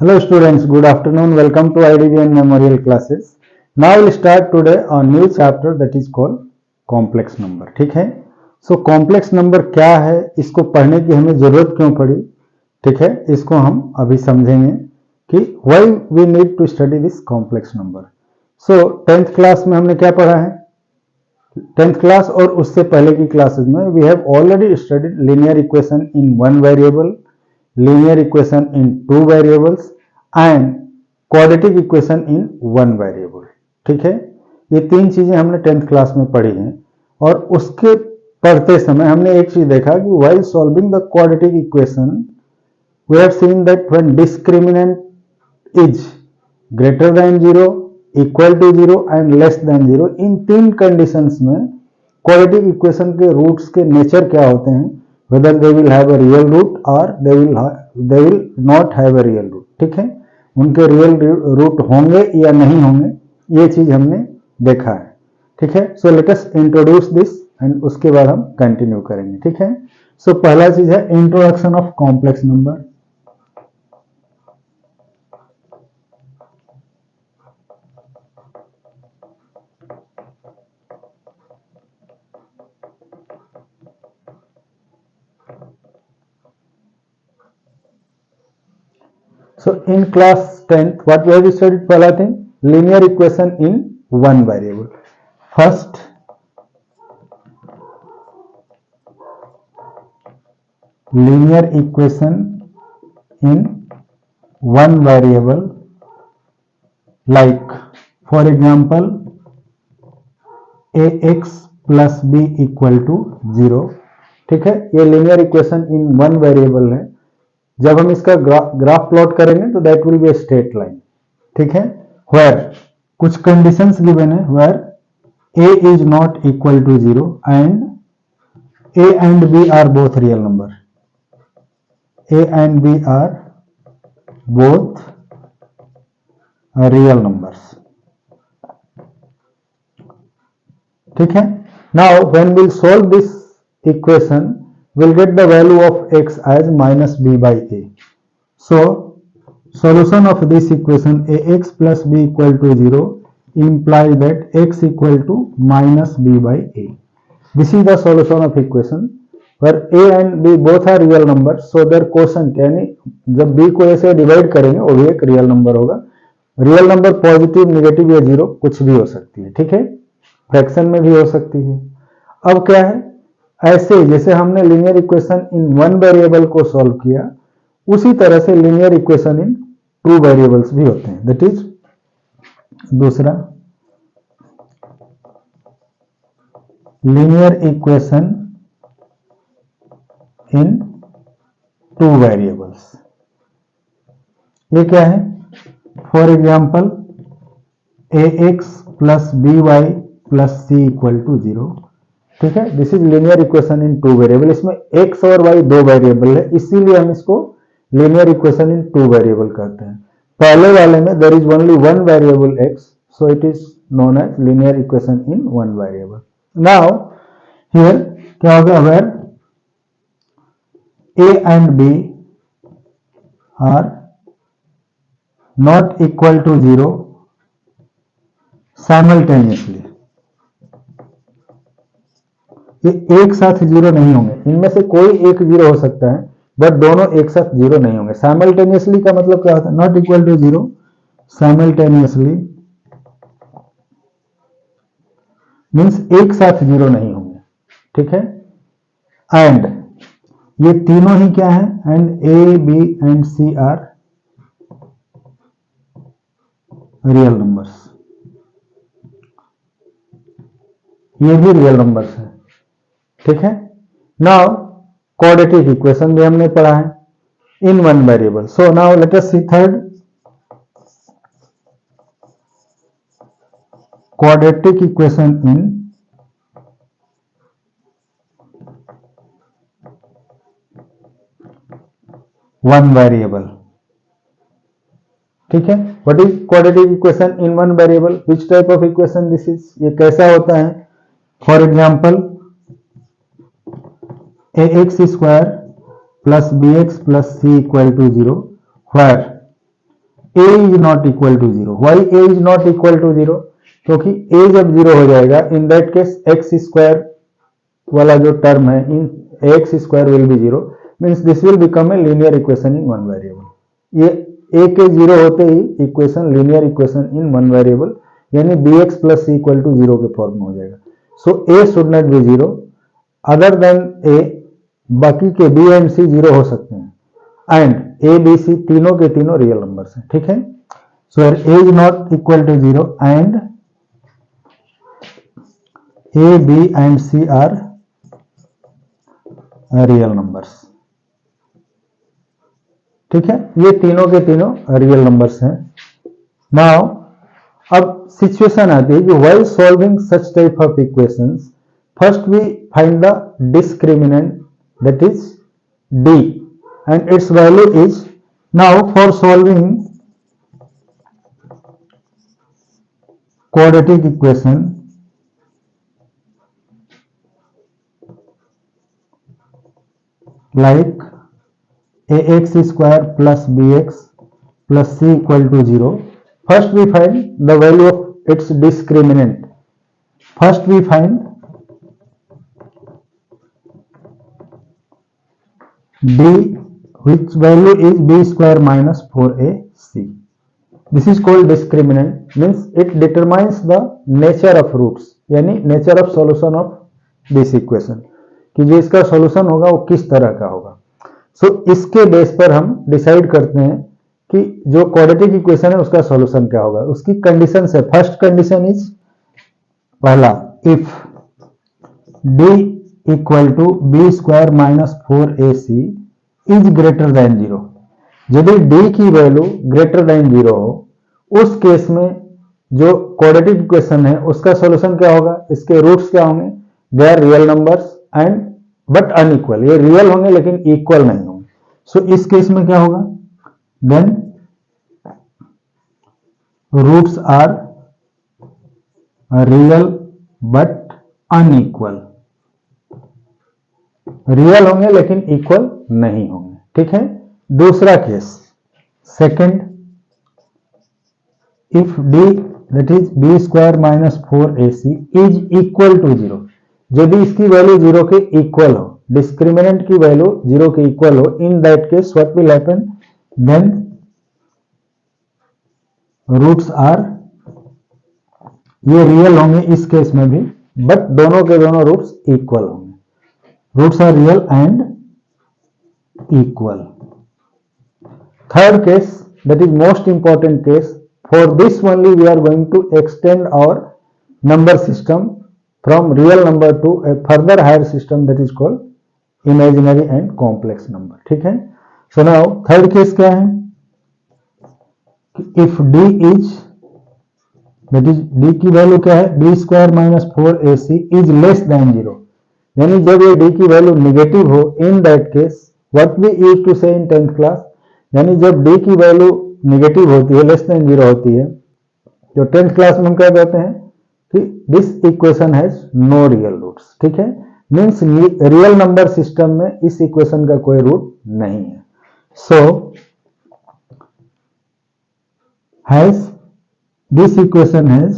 Hello students, good afternoon. Welcome to IDBN Memorial classes. Now we'll start today a new chapter that is called complex number. ठीक है. So complex number क्या है, इसको पढ़ने की हमें जरूरत क्यों पड़ी, ठीक है, इसको हम अभी समझेंगे कि why we need to study this complex number. So 10th class में हमने क्या पढ़ा है, 10th क्लास और उससे पहले की क्लासेस में we have already studied linear equation in one variable, linear equation in two variables and quadratic equation in one variable. ठीक है, ये तीन चीजें हमने 10th क्लास में पढ़ी हैं और उसके पढ़ते समय हमने एक चीज देखा कि while solving the quadratic equation we have seen that when discriminant is greater than 0, equal to 0 and less than 0, इन तीन कंडीशंस में क्वाड्रेटिक इक्वेशन के रूट्स के नेचर क्या होते हैं, whether they will have a real root or they will not have a real root. ठीक है, उनके रियल रूट होंगे या नहीं होंगे, ये चीज हमने देखा है. ठीक है, so let us introduce this and उसके बाद हम कंटिन्यू करेंगे. ठीक है, सो पहला चीज है introduction of complex number. So in class 10th, what we have studied, पहला thing, linear equation in one variable. First, linear equation in one variable, like for example, ax plus b equal to 0. ठीक है, ये linear equation in one variable है. जब हम इसका graph plot करेंगे तो that will be a straight line. ठीक है, वेयर कुछ कंडीशंस गिवन है, where A is not equal to 0 and A and B are both real number. A and B are both real numbers. ठीक है, now when will solve this equation we'll get the value of x as minus b by a. So solution of this equation ax plus b equal to 0 implies that x equal to minus b by a. This is the solution of equation where a and b both are real numbers, so their quotient यानी जब b को a से divide करेंगे वो भी एक real number होगा. Real number positive, negative या जीरो कुछ भी हो सकती है. ठीक है, फ्रैक्शन में भी हो सकती है. अब क्या है, ऐसे जैसे हमने linear equation in one variable को सॉल्व किया, उसी तरह से linear equation in two variables भी होते हैं. दैट इज दूसरा, linear equation in two variables. ये क्या है, for example ax plus by plus C equal to 0. ठीक है, this is linear equation in two variable. इसमें x और y दो वेरिएबल है, इसीलिए हम इसको linear equation in two variable कहते हैं. पहले वाले में there is only one variable x, so it is known as linear equation in one variable. Now here क्या होगा, where a and b are not equal to 0 simultaneously. ये एक साथ जीरो नहीं होंगे, इनमें से कोई एक जीरो हो सकता है बट दोनों एक साथ जीरो नहीं होंगे. साइमल्टेनियसली का मतलब क्या होता है, not equal to 0 simultaneously means एक साथ जीरो नहीं होंगे. ठीक है, एंड ये तीनों ही क्या है, and A B and C are real numbers. ये भी रियल नंबर्स है. ठीक है, नाउ क्वाड्रेटिक इक्वेशन भी हमने पढ़ा है in one variable. So now let us see third, quadratic equation in one variable. ठीक है, what is quadratic equation in one variable, which type of equation this is, ये कैसा होता है. For example ax square plus bx plus c equal to 0, where a is not equal to zero. Why a is not equal to zero? क्योंकि a जब zero हो जाएगा, in that case x square वाला जो term है, in x square will be zero, means this will become a linear equation in one variable. ये a के zero होते ही equation linear equation in one variable यानी bx x plus C equal to zero के form में हो जाएगा। सो a should not be zero, other than a बाकी के b एंड c जीरो हो सकते हैं, एंड a b c तीनों के तीनों रियल नंबर्स हैं, ठीक है। So a is not equal to zero and a b and c are real numbers, ठीक है। ये तीनों के तीनों रियल नंबर्स हैं। नाउ अब सिचुएशन आती है कि while solving such type of equations, first we find the discriminant that is d and its value is, now for solving quadratic equation like ax square plus bx plus c equal to 0, first we find the value of its discriminant. First we find d, which value is b square minus 4ac. This is called discriminant, means it determines the nature of roots, यानी nature of solution of this equation, कि जो इसका solution होगा वो किस तरह का होगा। So इसके बेस पर हम डिसाइड करते हैं कि जो क्वाड्रेटिक इक्वेशन है उसका सॉल्यूशन क्या होगा। उसकी कंडीशन है, फर्स्ट कंडीशन इज, पहला, if d equal to B square minus 4ac is greater than zero. यदि d की वैल्यू ग्रेटर देन जीरो हो, उस केस में जो क्वाड्रेटिक इक्वेशन है उसका सॉल्यूशन क्या होगा, इसके रूट्स क्या होंगे, they are real numbers and but unequal, ये रियल होंगे लेकिन इक्वल नहीं होंगे। सो इस केस में क्या होगा, then roots are real but unequal, real होंगे लेकिन इक्वल नहीं होंगे, ठीक है। दूसरा case, second, if d that is b square minus 4ac is equal to zero, यदि इसकी वैल्यू जीरो के इक्वल हो, डिस्क्रिमिनेंट की वैल्यू जीरो के इक्वल हो, in that case what will happen, then roots are, ये रियल होंगे इस केस में भी, बट दोनों के दोनों रूट्स इक्वल होंगे, roots are real and equal. Third case, that is most important case, for this only we are going to extend our number system from real number to a further higher system that is called imaginary and complex number, ठीक है। so now third case क्या है, if d is, that is d की value क्या है, b square minus 4ac is less than zero, यानी जब ये d की वैल्यू निगेटिव हो, in that case what we use to say in 10th class, यानी जब d की वैल्यू निगेटिव होती है, लेस देन जीरो होती है, जो 10th क्लास में हम कह देते हैं कि this equation has no real roots, ठीक है। मींस रियल नंबर सिस्टम में इस इक्वेशन का कोई रूट नहीं है। So has this equation has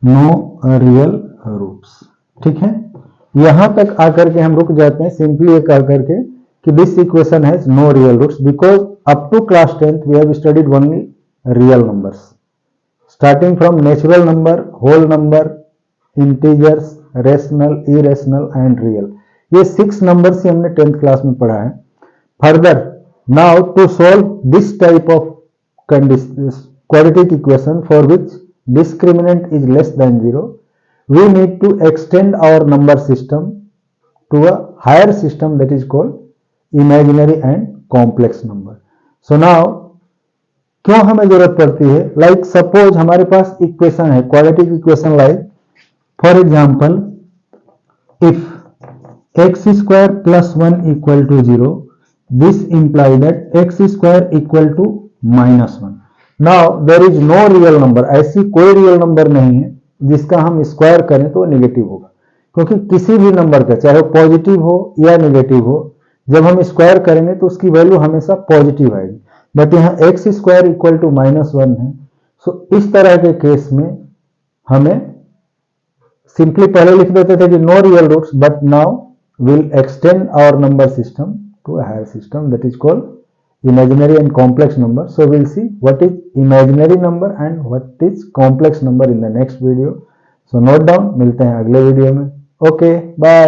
no real roots, ठीक है। यहां तक आकर के हम रुक जाते हैं, सिंपली ये कह करके कि this equation has no real roots because up to class 10th we have studied only real numbers, starting from natural number, whole number, integers, rational, irrational and real, ये 6 नंबर्स ही हमने 10th क्लास में पढ़ा है। Further now to solve this type of quadratic equation for which discriminant is less than 0, we need to extend our number system to a higher system that is called imaginary and complex number. So now क्यों हमें जरूरत पड़ती है, like suppose हमारे पास equation है, quadratic equation like for example if x square plus 1 equal to 0, this implies that x square equal to minus 1. Now there is no real number, ऐसी कोई real number नहीं है जिसका हम स्क्वायर करें तो नेगेटिव होगा, क्योंकि किसी भी नंबर का चाहे पॉजिटिव हो या नेगेटिव हो, जब हम स्क्वायर करेंगे तो उसकी वैल्यू हमेशा पॉजिटिव आएगी, बट यहाँ एक्स स्क्वायर इक्वल टू -1 है। सो इस तरह के केस में हमें सिंपली पहले लिख देते थे कि no real roots, but now will extend our number system to a higher system that is called imaginary and complex number. So we'll see what is imaginary number and what is complex number in the next video. So note down, मिलते हैं अगले video में। Okay bye.